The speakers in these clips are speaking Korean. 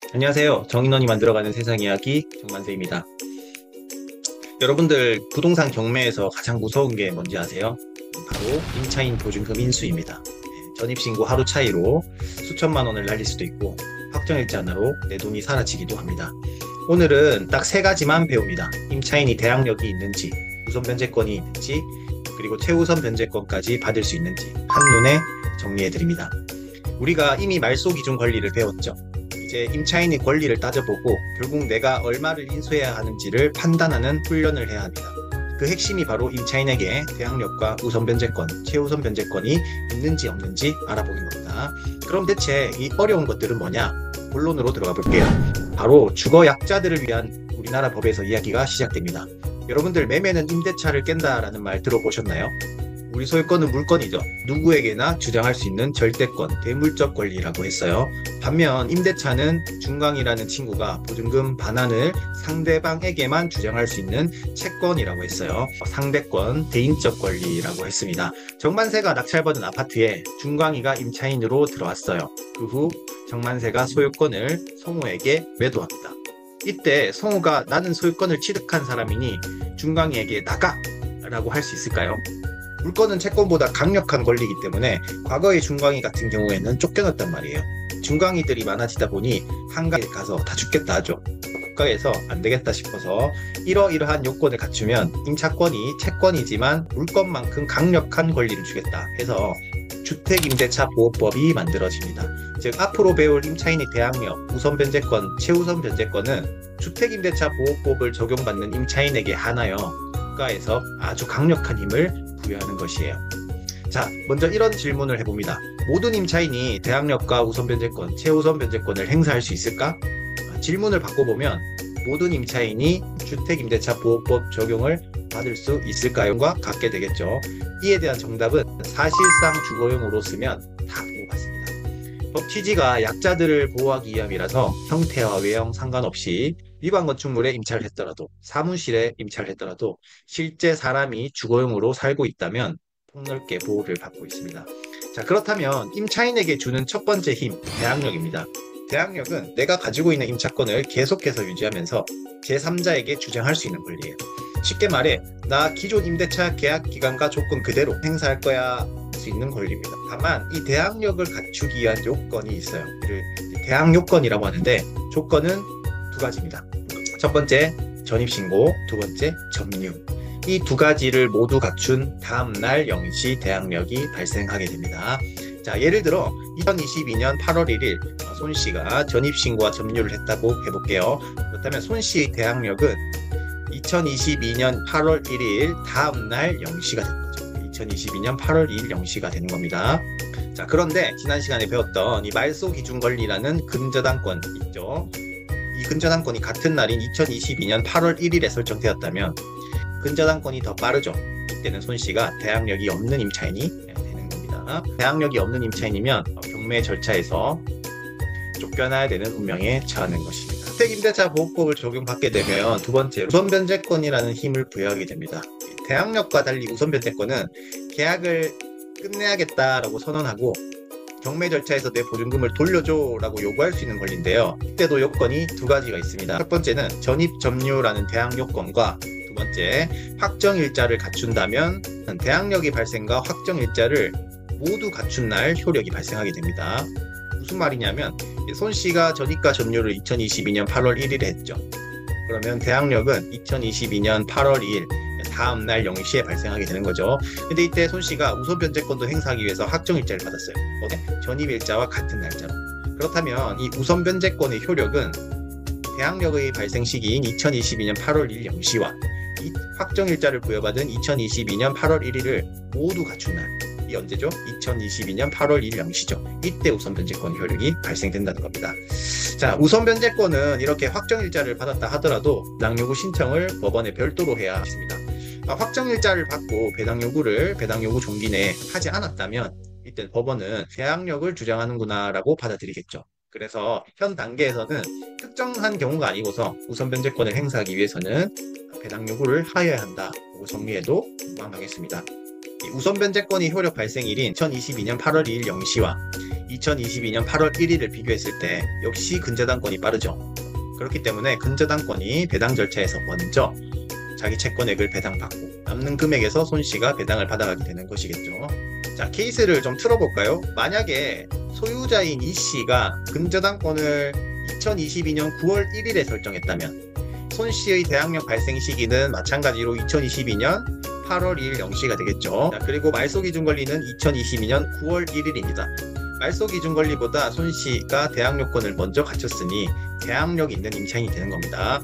안녕하세요. 정인원이 만들어가는 세상 이야기 정만세입니다. 여러분들 부동산 경매에서 가장 무서운 게 뭔지 아세요? 바로 임차인 보증금 인수입니다. 전입신고 하루 차이로 수천만 원을 날릴 수도 있고 확정일자 하나로 내 돈이 사라지기도 합니다. 오늘은 딱 세 가지만 배웁니다. 임차인이 대항력이 있는지, 우선 변제권이 있는지, 그리고 최우선 변제권까지 받을 수 있는지 한눈에 정리해드립니다. 우리가 이미 말소기준 권리를 배웠죠. 이제 임차인의 권리를 따져보고 결국 내가 얼마를 인수해야 하는지를 판단하는 훈련을 해야 합니다. 그 핵심이 바로 임차인에게 대항력과 우선 변제권, 최우선 변제권이 있는지 없는지 알아보는 겁니다. 그럼 대체 이 어려운 것들은 뭐냐? 본론으로 들어가 볼게요. 바로 주거 약자들을 위한 우리나라 법에서 이야기가 시작됩니다. 여러분들 매매는 임대차를 깬다라는 말 들어보셨나요? 우리 소유권은 물건이죠. 누구에게나 주장할 수 있는 절대권, 대물적 권리라고 했어요. 반면 임대차는 준광이라는 친구가 보증금 반환을 상대방에게만 주장할 수 있는 채권이라고 했어요. 상대권, 대인적 권리라고 했습니다. 정만세가 낙찰받은 아파트에 준광이가 임차인으로 들어왔어요. 그 후 정만세가 소유권을 성우에게 매도합니다. 이때 성우가 나는 소유권을 취득한 사람이니 준광이에게 나가! 라고 할 수 있을까요? 물건은 채권보다 강력한 권리이기 때문에 과거의 준광이 같은 경우에는 쫓겨났단 말이에요. 준광이들이 많아지다 보니 한가에 가서 다 죽겠다 하죠. 국가에서 안 되겠다 싶어서 이러이러한 요건을 갖추면 임차권이 채권이지만 물건만큼 강력한 권리를 주겠다 해서 주택임대차보호법이 만들어집니다. 즉 앞으로 배울 임차인의 대항력, 우선 변제권, 최우선 변제권은 주택임대차보호법을 적용받는 임차인에게 하나요. 국가에서 아주 강력한 힘을 부여하는 것이에요. 자, 먼저 이런 질문을 해봅니다. 모든 임차인이 대항력과 우선 변제권, 최우선 변제권을 행사할 수 있을까? 질문을 바꿔보면 모든 임차인이 주택임대차보호법 적용을 받을 수 있을까요?과 같게 되겠죠. 이에 대한 정답은 사실상 주거용으로 쓰면 다 보호받습니다. 법 취지가 약자들을 보호하기 위함이라서 형태와 외형 상관없이 위반 건축물에 임차를 했더라도, 사무실에 임차를 했더라도 실제 사람이 주거용으로 살고 있다면 폭넓게 보호를 받고 있습니다. 자, 그렇다면 임차인에게 주는 첫 번째 힘, 대항력입니다. 대항력은 내가 가지고 있는 임차권을 계속해서 유지하면서 제3자에게 주장할 수 있는 권리예요. 쉽게 말해 나 기존 임대차 계약 기간과 조건 그대로 행사할 거야 할 수 있는 권리입니다. 다만 이 대항력을 갖추기 위한 요건이 있어요. 이를 대항 요건이라고 하는데 조건은 두 가지입니다. 첫 번째 전입신고, 두 번째 점유. 이 두 가지를 모두 갖춘 다음날 0시 대항력이 발생하게 됩니다. 자, 예를 들어 2022년 8월 1일 손 씨가 전입신고와 점유를 했다고 해볼게요. 그렇다면 손 씨의 대항력은 2022년 8월 1일 다음날 0시가 되는 거죠. 2022년 8월 2일 0시가 되는 겁니다. 자, 그런데 지난 시간에 배웠던 이 말소기준권리라는 근저당권 있죠. 이 근저당권이 같은 날인 2022년 8월 1일에 설정되었다면 근저당권이 더 빠르죠. 이때는 손 씨가 대항력이 없는 임차인이 되는 겁니다. 대항력이 없는 임차인이면 경매 절차에서 쫓겨나야 되는 운명에 처하는 것입니다. 주택임대차보호법을 적용받게 되면 두 번째 우선변제권이라는 힘을 부여하게 됩니다. 대항력과 달리 우선변제권은 계약을 끝내야겠다라고 선언하고 경매 절차에서 내 보증금을 돌려줘 라고 요구할 수 있는 권리인데요. 이때도 요건이 두 가지가 있습니다. 첫 번째는 전입점유라는 대항 요건과 두 번째 확정일자를 갖춘다면 대항력의 발생과 확정일자를 모두 갖춘 날 효력이 발생하게 됩니다. 무슨 말이냐면 손 씨가 전입과 점유를 2022년 8월 1일에 했죠. 그러면 대항력은 2022년 8월 2일 다음 날 0시에 발생하게 되는 거죠. 근데 이때 손 씨가 우선 변제권도 행사하기 위해서 확정일자를 받았어요. 전입일자와 같은 날짜로. 그렇다면 이 우선 변제권의 효력은 대항력의 발생 시기인 2022년 8월 1일 0시와 이 확정일자를 부여받은 2022년 8월 1일을 모두 갖춘 날. 이 언제죠? 2022년 8월 1일 0시죠. 이때 우선 변제권 효력이 발생된다는 겁니다. 자, 우선 변제권은 이렇게 확정일자를 받았다 하더라도 배당 요구 신청을 법원에 별도로 해야 합니다. 확정일자를 받고 배당 요구 종기 내에 하지 않았다면 이때 법원은 대항력을 주장하는구나 라고 받아들이겠죠. 그래서 현 단계에서는 특정한 경우가 아니고서 우선 변제권을 행사하기 위해서는 배당 요구를 하여야 한다고 정리해도 무방하겠습니다. 우선 변제권이 효력 발생일인 2022년 8월 2일 0시와 2022년 8월 1일을 비교했을 때 역시 근저당권이 빠르죠. 그렇기 때문에 근저당권이 배당 절차에서 먼저 자기 채권액을 배당받고 남는 금액에서 손씨가 배당을 받아가게 되는 것이겠죠. 자, 케이스를 좀 틀어볼까요? 만약에 소유자인 이씨가 근저당권을 2022년 9월 1일에 설정했다면 손씨의 대항력 발생 시기는 마찬가지로 2022년 8월 2일 0시가 되겠죠. 자, 그리고 말소기준권리는 2022년 9월 1일입니다. 말소기준권리보다 손씨가 대항력권을 먼저 갖췄으니 대항력 있는 임차인이 되는 겁니다.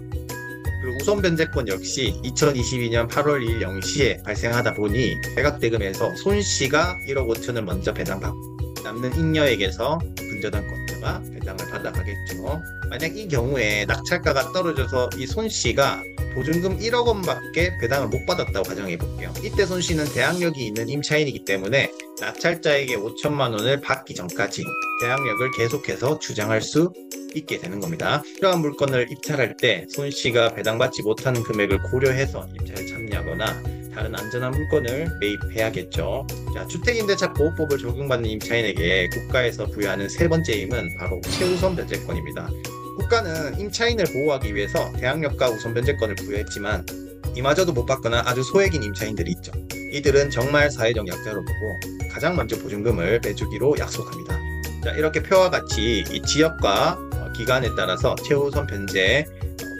그리고 우선변제권 역시 2022년 8월 2일 0시에 발생하다 보니 매각대금에서 손씨가 1억 5천을 먼저 배당받고 남는 잉여에게서 근저당권자가 배당을 받아가겠죠. 만약 이 경우에 낙찰가가 떨어져서 이 손씨가 보증금 1억 원밖에 배당을 못 받았다고 가정해 볼게요. 이때 손씨는 대항력이 있는 임차인이기 때문에 낙찰자에게 5천만 원을 받기 전까지 대항력을 계속해서 주장할 수 있게 되는 겁니다. 이러한 물건을 입찰할 때 손씨가 배당받지 못하는 금액을 고려해서 입찰에 참여하거나 다른 안전한 물건을 매입해야겠죠. 자, 주택임대차 보호법을 적용받는 임차인에게 국가에서 부여하는 세 번째 힘은 바로 최우선 변제권입니다. 국가는 임차인을 보호하기 위해서 대항력과 우선 변제권을 부여했지만 이마저도 못 받거나 아주 소액인 임차인들이 있죠. 이들은 정말 사회적 약자로 보고 가장 먼저 보증금을 내주기로 약속합니다. 자, 이렇게 표와 같이 이 지역과 기간에 따라서 최우선 변제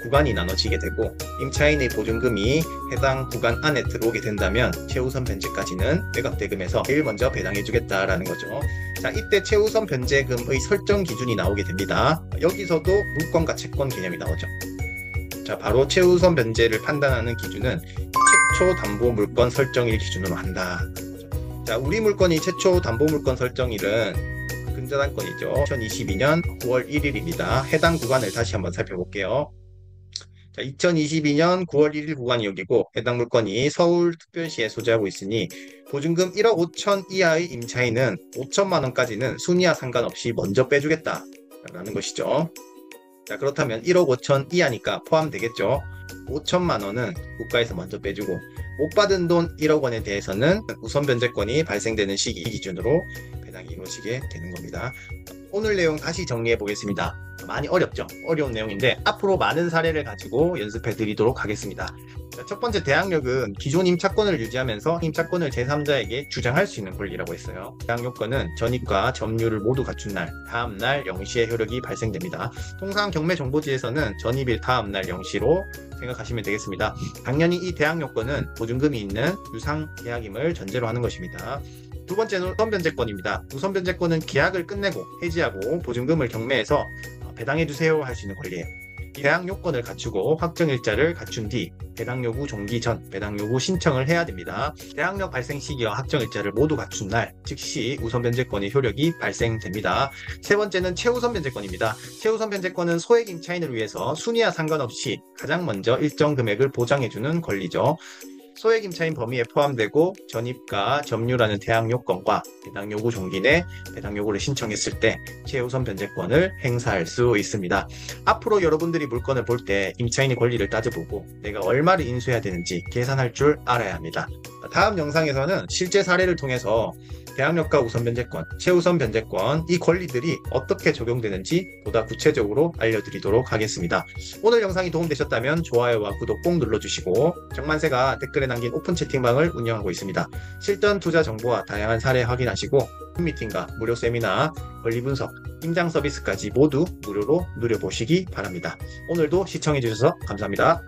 구간이 나눠지게 되고 임차인의 보증금이 해당 구간 안에 들어오게 된다면 최우선 변제까지는 매각대금에서 제일 먼저 배당해주겠다라는 거죠. 자, 이때 최우선 변제금의 설정 기준이 나오게 됩니다. 여기서도 물권과 채권 개념이 나오죠. 자, 바로 최우선 변제를 판단하는 기준은 최초 담보 물건 설정일 기준으로 한다. 자, 우리 물건이 최초 담보 물건 설정일은 근저당권이죠. 2022년 9월 1일입니다. 해당 구간을 다시 한번 살펴볼게요. 자, 2022년 9월 1일 구간이 여기고 해당 물건이 서울특별시에 소재하고 있으니 보증금 1억 5천 이하의 임차인은 5천만 원까지는 순위와 상관없이 먼저 빼주겠다라는 것이죠. 자, 그렇다면 1억 5천 이하니까 포함되겠죠. 5천만 원은 국가에서 먼저 빼주고 못 받은 돈 1억 원에 대해서는 우선 변제권이 발생되는 시기 기준으로 배당이 이루어지게 되는 겁니다. 오늘 내용 다시 정리해 보겠습니다. 많이 어렵죠? 어려운 내용인데 앞으로 많은 사례를 가지고 연습해 드리도록 하겠습니다. 자, 첫 번째 대항력은 기존 임차권을 유지하면서 임차권을 제3자에게 주장할 수 있는 권리라고 했어요. 대항력권은 전입과 점유를 모두 갖춘 날 다음 날 0시에 효력이 발생됩니다. 통상 경매정보지에서는 전입일 다음 날 0시로 생각하시면 되겠습니다. 당연히 이 대항력권은 보증금이 있는 유상계약임을 전제로 하는 것입니다. 두 번째는 우선변제권입니다. 우선변제권은 계약을 끝내고 해지하고 보증금을 경매해서 배당해주세요 할 수 있는 권리예요. 배당 요건을 갖추고 확정일자를 갖춘 뒤 배당 요구 종기 전 배당 요구 신청을 해야 됩니다. 대항력 발생 시기와 확정일자를 모두 갖춘 날 즉시 우선 변제권의 효력이 발생됩니다. 세 번째는 최우선 변제권입니다. 최우선 변제권은 소액 임차인을 위해서 순위와 상관없이 가장 먼저 일정 금액을 보장해주는 권리죠. 소액 임차인 범위에 포함되고 전입과 점유라는 대항 요건과 배당 요구 종기 내 배당 요구를 신청했을 때 최우선 변제권을 행사할 수 있습니다. 앞으로 여러분들이 물건을 볼 때 임차인의 권리를 따져보고 내가 얼마를 인수해야 되는지 계산할 줄 알아야 합니다. 다음 영상에서는 실제 사례를 통해서 대항력과 우선 변제권, 최우선 변제권 이 권리들이 어떻게 적용되는지 보다 구체적으로 알려드리도록 하겠습니다. 오늘 영상이 도움되셨다면 좋아요와 구독 꼭 눌러주시고 정만세가 댓글에 남긴 오픈 채팅방을 운영하고 있습니다. 실전 투자 정보와 다양한 사례 확인하시고 팬미팅과 무료 세미나, 권리 분석, 임장 서비스까지 모두 무료로 누려보시기 바랍니다. 오늘도 시청해주셔서 감사합니다.